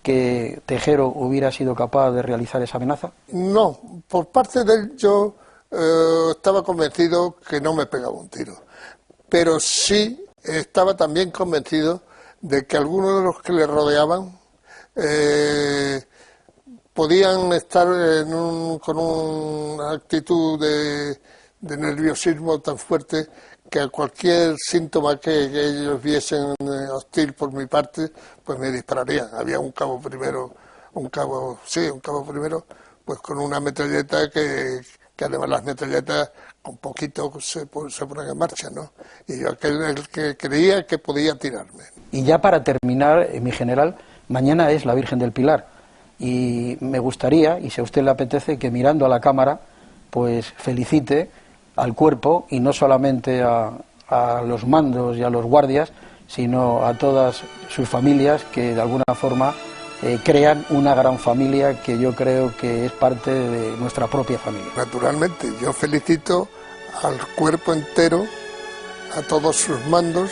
que Tejero hubiera sido capaz de realizar esa amenaza? No, por parte de él yo estaba convencido que no me pegaba un tiro, pero sí estaba también convencido de que algunos de los que le rodeaban podían estar con una actitud de nerviosismo tan fuerte que a cualquier síntoma que ellos viesen hostil por mi parte, pues me dispararían. Había un cabo primero, pues con una metralleta que además las metralletas con poquito se ponen en marcha, ¿no? Y yo el que creía que podía tirarme. Y ya para terminar, mi general, mañana es la Virgen del Pilar y me gustaría, y si a usted le apetece, que mirando a la cámara, pues felicite al cuerpo, y no solamente a los mandos y a los guardias, sino a todas sus familias que de alguna forma crean una gran familia que yo creo que es parte de nuestra propia familia. Naturalmente, yo felicito al cuerpo entero, a todos sus mandos,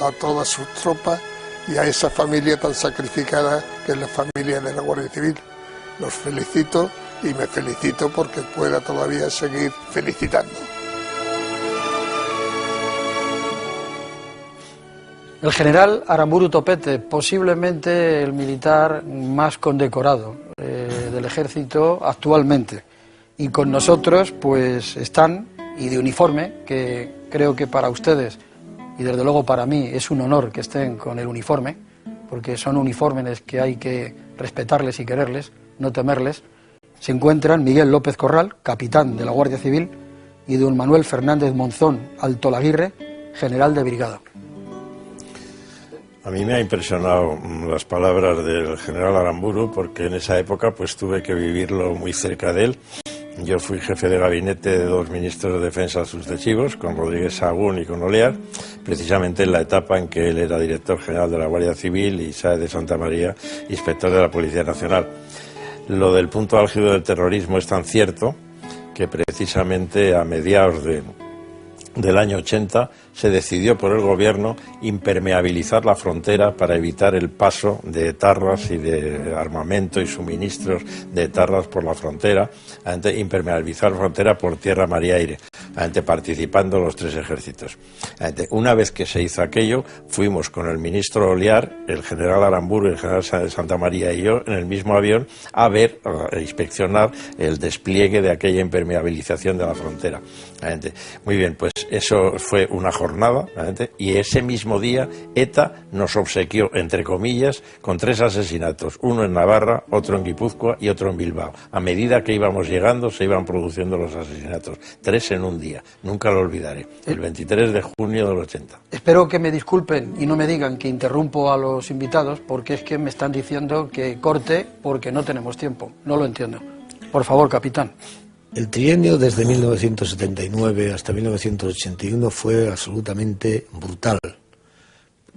a todas sus tropas y a esa familia tan sacrificada que es la familia de la Guardia Civil. Los felicito y me felicito porque pueda todavía seguir felicitando. El general Aramburu Topete, posiblemente el militar más condecorado del ejército actualmente. Y con nosotros pues están, y de uniforme, que creo que para ustedes, y desde luego para mí, es un honor que estén con el uniforme, porque son uniformes que hay que respetarles y quererles, no temerles. Se encuentran Miguel López Corral, capitán de la Guardia Civil, y don Manuel Fernández Monzón Altolaguirre, general de brigada. A mí me ha impresionado las palabras del general Aramburu, porque en esa época pues tuve que vivirlo muy cerca de él. Yo fui jefe de gabinete de dos ministros de defensa sucesivos, con Rodríguez Sagún y con Olear, precisamente en la etapa en que él era director general de la Guardia Civil y Sáez de Santa María, inspector de la Policía Nacional. Lo del punto álgido del terrorismo es tan cierto que precisamente a mediados del año 80 se decidió por el gobierno impermeabilizar la frontera para evitar el paso de etarras y de armamento y suministros de etarras por la frontera, impermeabilizar la frontera por tierra, mar y aire, participando los tres ejércitos. Una vez que se hizo aquello, fuimos con el ministro Olear, el general Aramburu y el general de Santa María y yo en el mismo avión a ver, a inspeccionar el despliegue de aquella impermeabilización de la frontera. Muy bien, pues eso fue una jornada, y ese mismo día ETA nos obsequió, entre comillas, con 3 asesinatos, uno en Navarra, otro en Guipúzcoa y otro en Bilbao. A medida que íbamos llegando se iban produciendo los asesinatos, 3 en un día, nunca lo olvidaré, el 23 de junio del 80. Espero que me disculpen y no me digan que interrumpo a los invitados, porque es que me están diciendo que corte porque no tenemos tiempo, no lo entiendo. Por favor, capitán. El trienio desde 1979 hasta 1981 fue absolutamente brutal.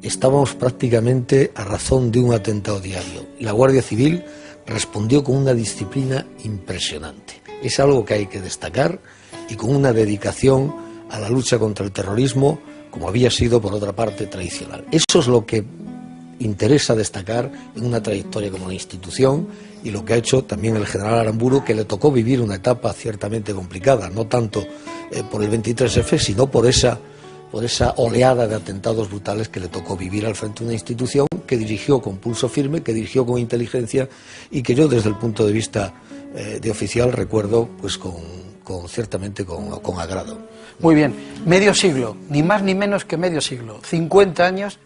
Estábamos prácticamente a razón de un atentado diario. La Guardia Civil respondió con una disciplina impresionante. Es algo que hay que destacar y con una dedicación a la lucha contra el terrorismo, como había sido, por otra parte, tradicional. Eso es lo que interesa destacar en una trayectoria como la institución y lo que ha hecho también el general Aramburu, que le tocó vivir una etapa ciertamente complicada, no tanto por el 23F, sino por esa oleada de atentados brutales que le tocó vivir al frente de una institución que dirigió con pulso firme, que dirigió con inteligencia y que yo desde el punto de vista de oficial recuerdo pues ciertamente con agrado. Muy bien, medio siglo, ni más ni menos que medio siglo, 50 años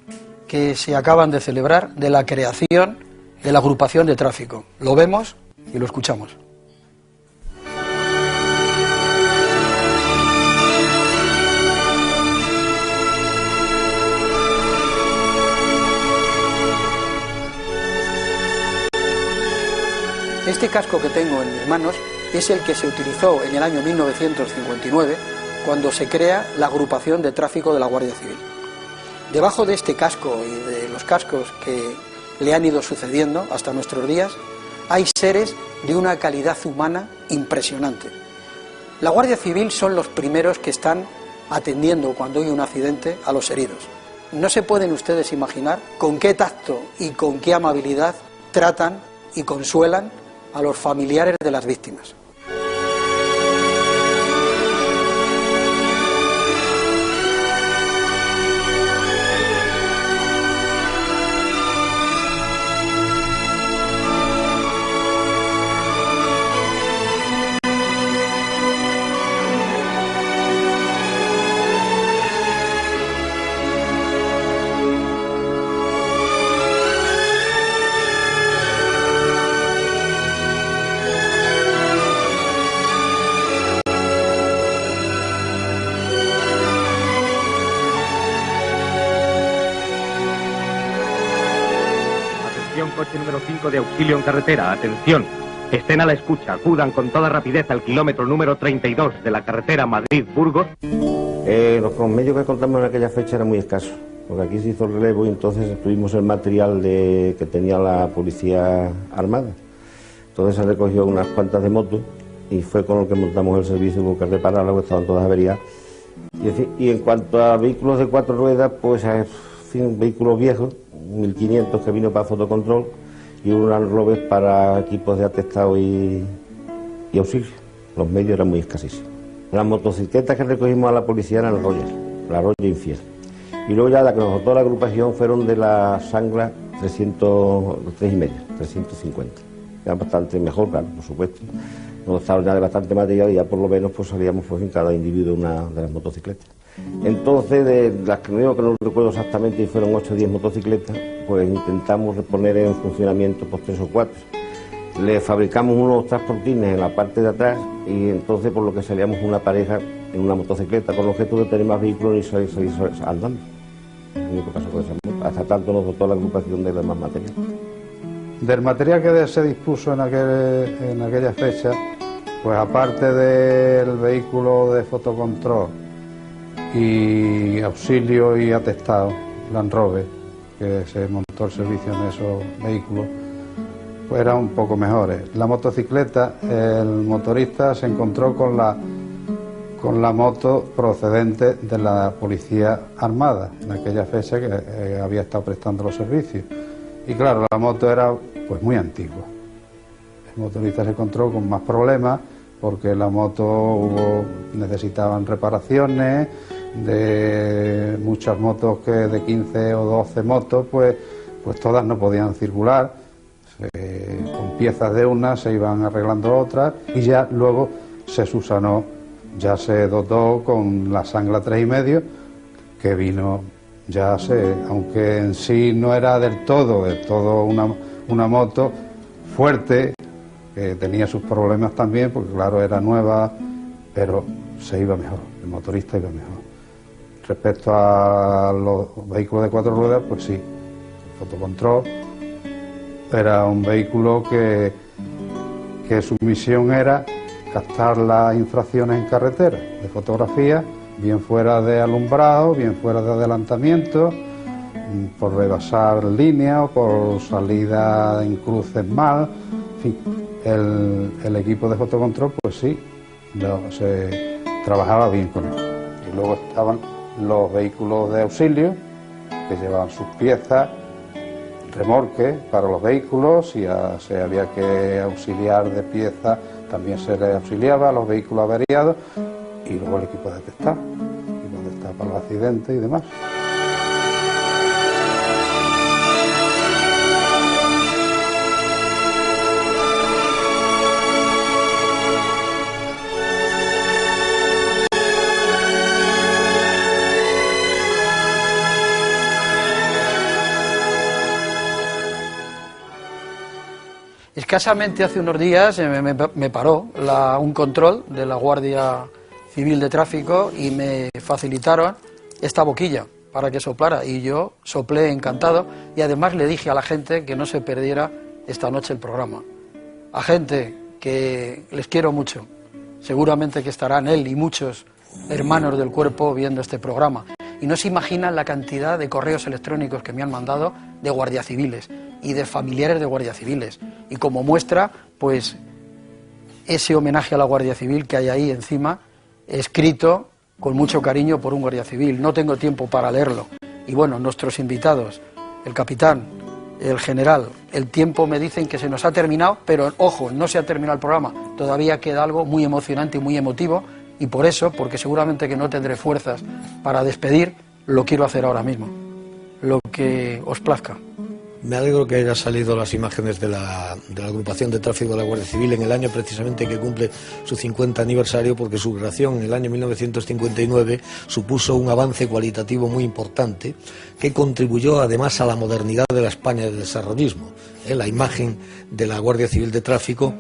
que se acaban de celebrar de la creación de la agrupación de tráfico. Lo vemos y lo escuchamos. Este casco que tengo en mis manos es el que se utilizó en el año 1959 cuando se crea la agrupación de tráfico de la Guardia Civil. Debajo de este casco y de los cascos que le han ido sucediendo hasta nuestros días, hay seres de una calidad humana impresionante. La Guardia Civil son los primeros que están atendiendo cuando hay un accidente a los heridos. No se pueden ustedes imaginar con qué tacto y con qué amabilidad tratan y consuelan a los familiares de las víctimas. Coche número 5 de auxilio en carretera. Atención. Estén a la escucha. Acudan con toda rapidez al kilómetro número 32 de la carretera Madrid-Burgos. Los medios que contamos en aquella fecha eran muy escasos. porque aquí se hizo el relevo y entonces tuvimos el material que tenía la policía armada. Entonces se recogió unas cuantas de motos y fue con lo que montamos el servicio, hubo que repararlo, porque estaban todas averiadas. Y en cuanto a vehículos de 4 ruedas, pues vehículos viejos, 1500 que vino para fotocontrol y un Land Rover para equipos de atestado y auxilio. Los medios eran muy escasísimos. Las motocicletas que recogimos a la policía eran la Roger Infiel. Y luego ya la que nos votó la agrupación fueron de la Sangla 3,5, 350. Era bastante mejor, claro, por supuesto. Nos estaban ya de bastante material y ya por lo menos pues salíamos pues, en cada individuo una de las motocicletas. Entonces, de las que no recuerdo exactamente, y fueron 8 o 10 motocicletas, pues intentamos reponer en funcionamiento pues 3 o 4. Le fabricamos unos transportines en la parte de atrás y entonces por lo que salíamos una pareja en una motocicleta con el objeto de tener más vehículos y salir andando. Lo único que pasó con esa moto. Hasta tanto nos dotó la agrupación de demás material. Del material que se dispuso en aquella fecha, pues aparte del vehículo de fotocontrol y auxilio y atestado, Land Rover, que se montó el servicio en esos vehículos, pues eran un poco mejores. La motocicleta, el motorista se encontró con la moto procedente de la policía armada, en aquella fecha que había estado prestando los servicios. Y claro, la moto era pues muy antigua. El motorista se encontró con más problemas porque la moto necesitaban reparaciones, de muchas motos que de 15 o 12 motos, pues todas no podían circular. Con piezas de unas se iban arreglando otras y ya luego se subsanó, ya se dotó con la Sangla 3,5, que vino, aunque en sí no era del todo una moto fuerte, que tenía sus problemas también, porque claro, era nueva, pero se iba mejor, el motorista iba mejor. Respecto a los vehículos de 4 ruedas, pues sí, el fotocontrol era un vehículo que su misión era captar las infracciones en carretera de fotografía, bien fuera de alumbrado, bien fuera de adelantamiento, por rebasar líneas o por salida en cruces mal. En fin, el equipo de fotocontrol, pues sí, se trabajaba bien con él. Y luego estaban los vehículos de auxilio, que llevaban sus piezas, remorques para los vehículos, si había que auxiliar de piezas, también se les auxiliaba a los vehículos averiados, y luego el equipo de atestado para los accidentes y demás. Escasamente hace unos días me paró un control de la Guardia Civil de Tráfico y me facilitaron esta boquilla para que soplara, y yo soplé encantado, y además le dije a la gente que no se perdiera esta noche el programa. A gente que les quiero mucho, seguramente que estarán él y muchos hermanos del cuerpo viendo este programa, y no se imaginan la cantidad de correos electrónicos que me han mandado de guardias civiles y de familiares de guardias civiles, y como muestra, pues ese homenaje a la Guardia Civil que hay ahí encima, escrito con mucho cariño por un guardia civil. No tengo tiempo para leerlo. Y bueno, nuestros invitados, el capitán, el general, el tiempo me dicen que se nos ha terminado, pero ojo, no se ha terminado el programa, todavía queda algo muy emocionante y muy emotivo, y por eso, porque seguramente que no tendré fuerzas para despedir, lo quiero hacer ahora mismo, lo que os plazca. Me alegro que hayan salido las imágenes de la agrupación de tráfico de la Guardia Civil en el año precisamente que cumple su 50 aniversario, porque su creación en el año 1959 supuso un avance cualitativo muy importante que contribuyó además a la modernidad de la España del desarrollismo. La imagen de la Guardia Civil de Tráfico,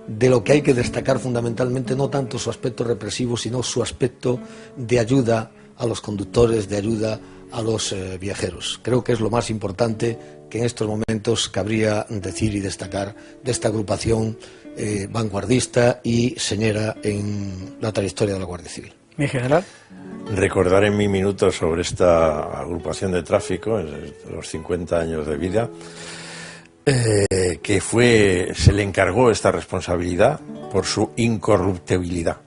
de lo que hay que destacar fundamentalmente no tanto su aspecto represivo, sino su aspecto de ayuda a los conductores, de ayuda a los viajeros. Creo que es lo más importante que en estos momentos cabría decir y destacar de esta agrupación vanguardista y señera en la trayectoria de la Guardia Civil. Mi general. Recordar en mi minuto sobre esta agrupación de tráfico, en los 50 años de vida, que se le encargó esta responsabilidad por su incorruptibilidad,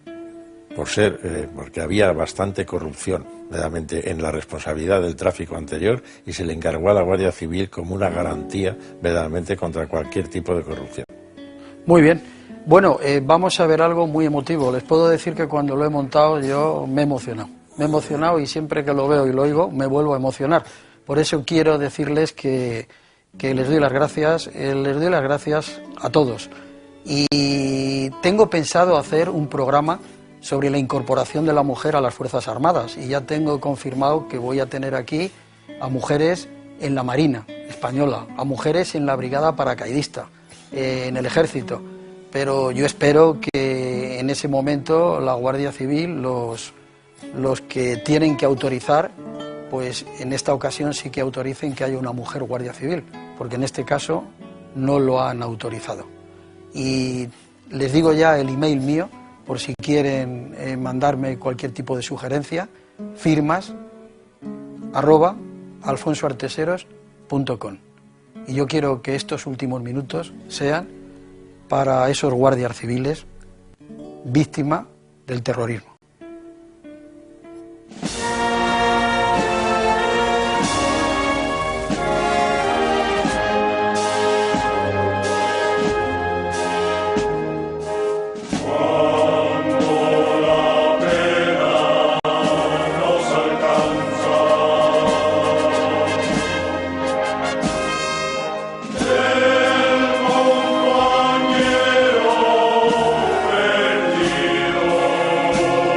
porque había bastante corrupción verdaderamente en la responsabilidad del tráfico anterior, y se le encargó a la Guardia Civil como una garantía verdaderamente contra cualquier tipo de corrupción. Muy bien. Bueno, vamos a ver algo muy emotivo. Les puedo decir que cuando lo he montado yo me he emocionado. Me he emocionado y siempre que lo veo y lo oigo me vuelvo a emocionar. Por eso quiero decirles que les doy las gracias a todos. Y tengo pensado hacer un programa sobre la incorporación de la mujer a las Fuerzas Armadas, y ya tengo confirmado que voy a tener aquí a mujeres en la Marina Española, a mujeres en la Brigada Paracaidista, en el Ejército. Pero yo espero que en ese momento la Guardia Civil, los que tienen que autorizar, pues en esta ocasión sí que autoricen que haya una mujer Guardia Civil, porque en este caso no lo han autorizado. Y les digo ya el email mío, por si quieren mandarme cualquier tipo de sugerencia: firmas@alfonsoarteseros.com. Y yo quiero que estos últimos minutos sean para esos guardias civiles víctimas del terrorismo. Perdido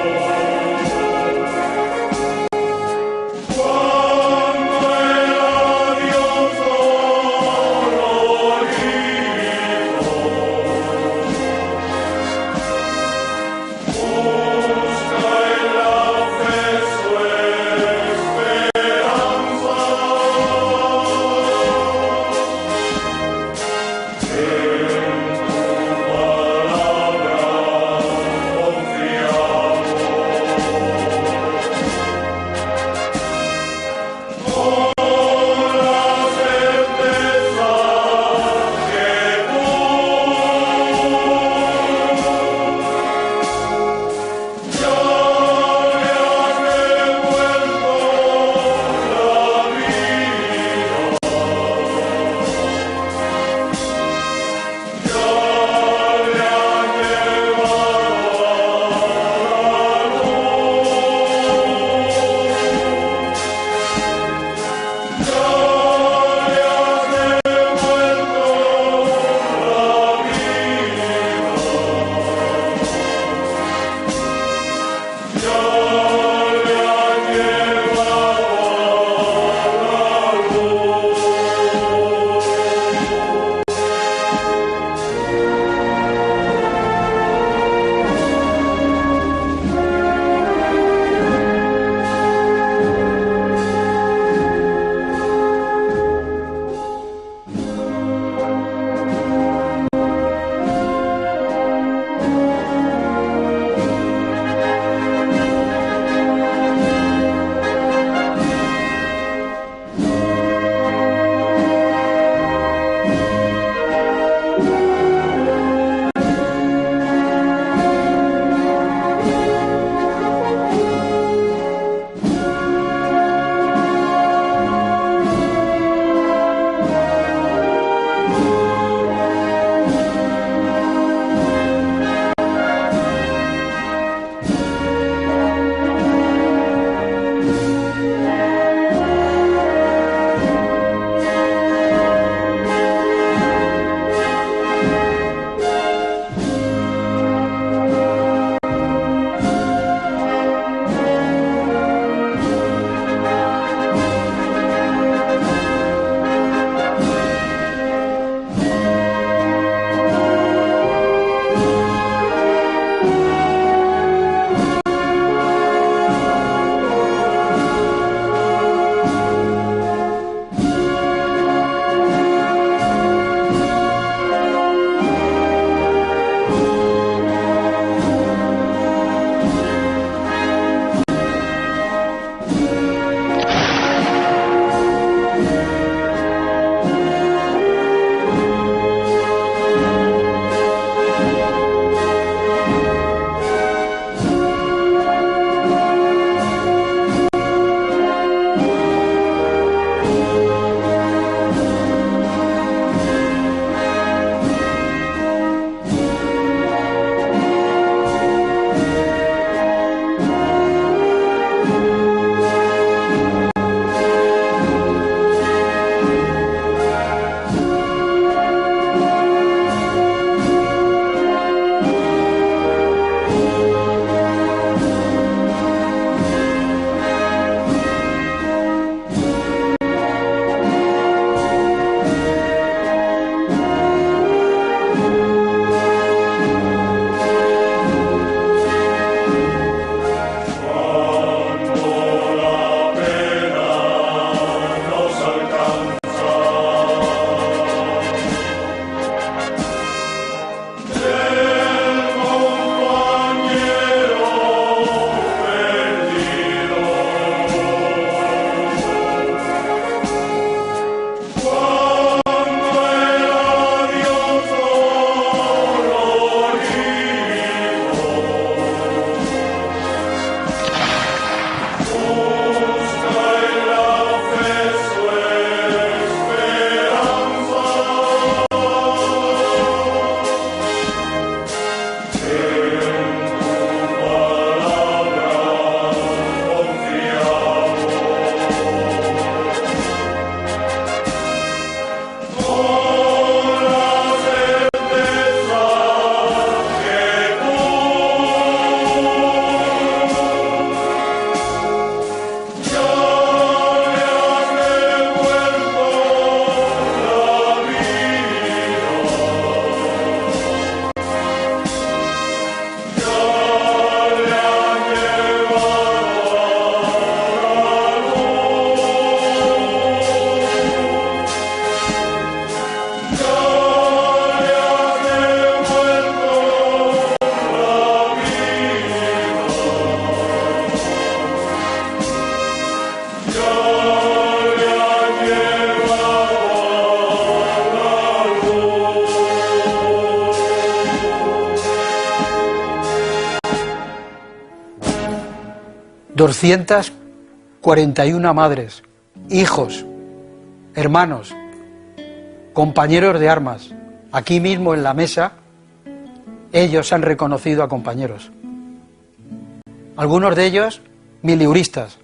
241 madres, hijos, hermanos, compañeros de armas. Aquí mismo en la mesa, ellos han reconocido a compañeros. Algunos de ellos miliuristas,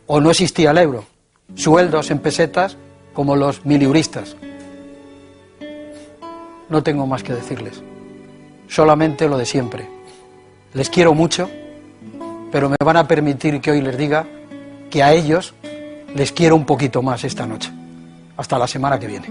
o no existía el euro, sueldos en pesetas como los miliuristas. No tengo más que decirles, solamente lo de siempre. Les quiero mucho, pero me van a permitir que hoy les diga que a ellos les quiero un poquito más esta noche. Hasta la semana que viene.